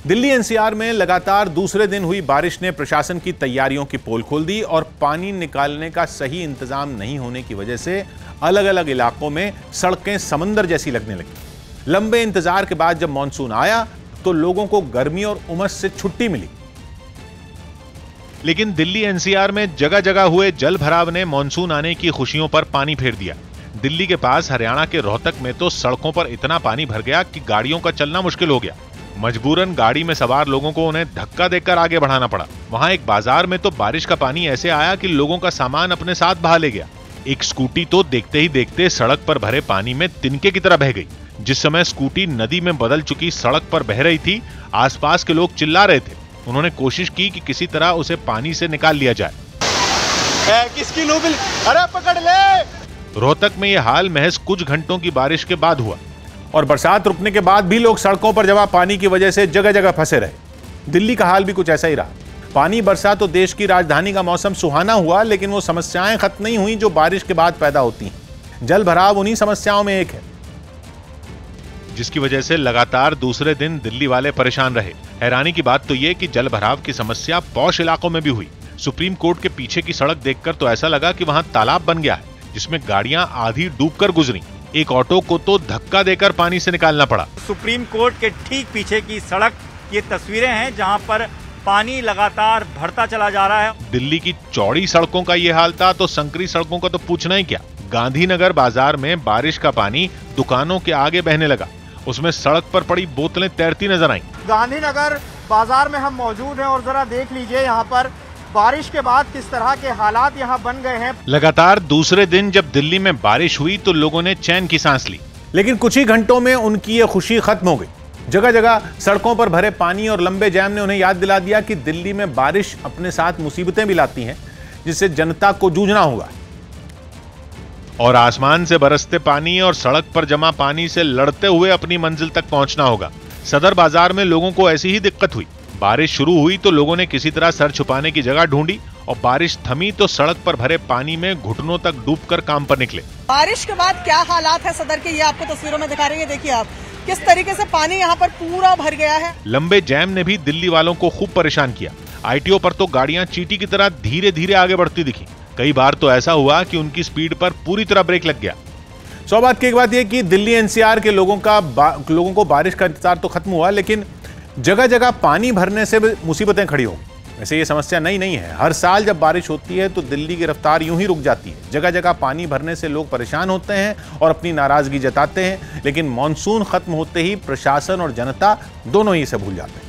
Delhi NCR में लगातार दूसरे दिन हुई बारिश ने प्रशासन की तैयारियों की पोल खोल दी और पानी निकालने का सही इंतजाम नहीं होने की वजह से अलग अलग इलाकों में सड़कें समंदर जैसी लगने लगी। लंबे इंतजार के बाद जब मॉनसून आया तो लोगों को गर्मी और उमस से छुट्टी मिली। लेकिन दिल्ली एनसीआर में जगह जगह हुए जल भराव ने मॉनसून आने की खुशियों पर पानी फेर दिया। दिल्ली के पास हरियाणा के रोहतक में तो सड़कों पर इतना पानी भर गया कि गाड़ियों का चलना मुश्किल हो गया। मजबूरन गाड़ी में सवार लोगों को उन्हें धक्का देकर आगे बढ़ाना पड़ा। वहां एक बाजार में तो बारिश का पानी ऐसे आया कि लोगों का सामान अपने साथ बहा ले गया। एक स्कूटी तो देखते ही देखते सड़क पर भरे पानी में तिनके की तरह बह गई। जिस समय स्कूटी नदी में बदल चुकी सड़क पर बह रही थी, आसपास के लोग चिल्ला रहे थे। उन्होंने कोशिश की कि किसी तरह उसे पानी से निकाल लिया जाए। किसकी लूबिल? अरे पकड़ ले। रोहतक में यह हाल महज कुछ घंटों की बारिश के बाद हुआ और बरसात रुकने के बाद भी लोग सड़कों पर जमा पानी की वजह से जगह जगह फंसे रहे। दिल्ली का हाल भी कुछ ऐसा ही रहा। पानी बरसा तो देश की राजधानी का मौसम सुहाना हुआ, लेकिन वो समस्याएं खत्म नहीं हुई जो बारिश के बाद पैदा होती हैं। जल भराव उन्हीं समस्याओं में एक है, जिसकी वजह से लगातार दूसरे दिन दिल्ली वाले परेशान रहे। हैरानी की बात तो ये कि जल भराव की समस्या पॉश इलाकों में भी हुई। सुप्रीम कोर्ट के पीछे की सड़क देखकर तो ऐसा लगा कि वहां तालाब बन गया है, जिसमें गाड़ियां आधी डूबकर गुजरी। एक ऑटो को तो धक्का देकर पानी से निकालना पड़ा। सुप्रीम कोर्ट के ठीक पीछे की सड़क ये तस्वीरें हैं जहां पर पानी लगातार बढ़ता चला जा रहा है। दिल्ली की चौड़ी सड़कों का ये हाल था तो संकरी सड़कों का तो पूछना ही क्या। गांधीनगर बाजार में बारिश का पानी दुकानों के आगे बहने लगा। उसमें सड़क पर पड़ी बोतलें तैरती नजर आईं। गांधीनगर बाजार में हम मौजूद हैं और जरा देख लीजिए यहाँ पर बारिश के बाद किस तरह के हालात यहाँ बन गए हैं। लगातार दूसरे दिन जब दिल्ली में बारिश हुई तो लोगों ने चैन की सांस ली। लेकिन कुछ ही घंटों में उनकी ये खुशी खत्म हो गई। जगह जगह सड़कों पर भरे पानी और लंबे जाम ने उन्हें याद दिला दिया कि दिल्ली में बारिश अपने साथ मुसीबतें भी लाती हैं, जिससे जनता को जूझना होगा। और आसमान से बरसते पानी और सड़क पर जमा पानी से लड़ते हुए अपनी मंजिल तक पहुंचना होगा। सदर बाजार में लोगों को ऐसी ही दिक्कत हुई। बारिश शुरू हुई तो लोगों ने किसी तरह सर छुपाने की जगह ढूंढी और बारिश थमी तो सड़क पर भरे पानी में घुटनों तक डूबकर काम पर निकले। बारिश के बाद क्या हालात है सदर के, ये आपको तस्वीरों में दिखा रहे हैं। देखिए आप किस तरीके से पानी यहाँ पर पूरा भर गया है। लंबे जैम ने भी दिल्ली वालों को खूब परेशान किया। आईटीओ पर तो गाड़ियां चींटी की तरह धीरे धीरे आगे बढ़ती दिखी। कई बार तो ऐसा हुआ कि उनकी स्पीड पर पूरी तरह ब्रेक लग गया। सौभाग्य की एक बात यह कि दिल्ली एनसीआर के लोगों को बारिश का इंतजार तो खत्म हुआ, लेकिन जगह जगह पानी भरने से मुसीबतें खड़ी हो। वैसे ये समस्या नई नहीं है। हर साल जब बारिश होती है तो दिल्ली की रफ्तार यूं ही रुक जाती है। जगह जगह पानी भरने से लोग परेशान होते हैं और अपनी नाराजगी जताते हैं, लेकिन मॉनसून खत्म होते ही प्रशासन और जनता दोनों ही इसे भूल जाते हैं।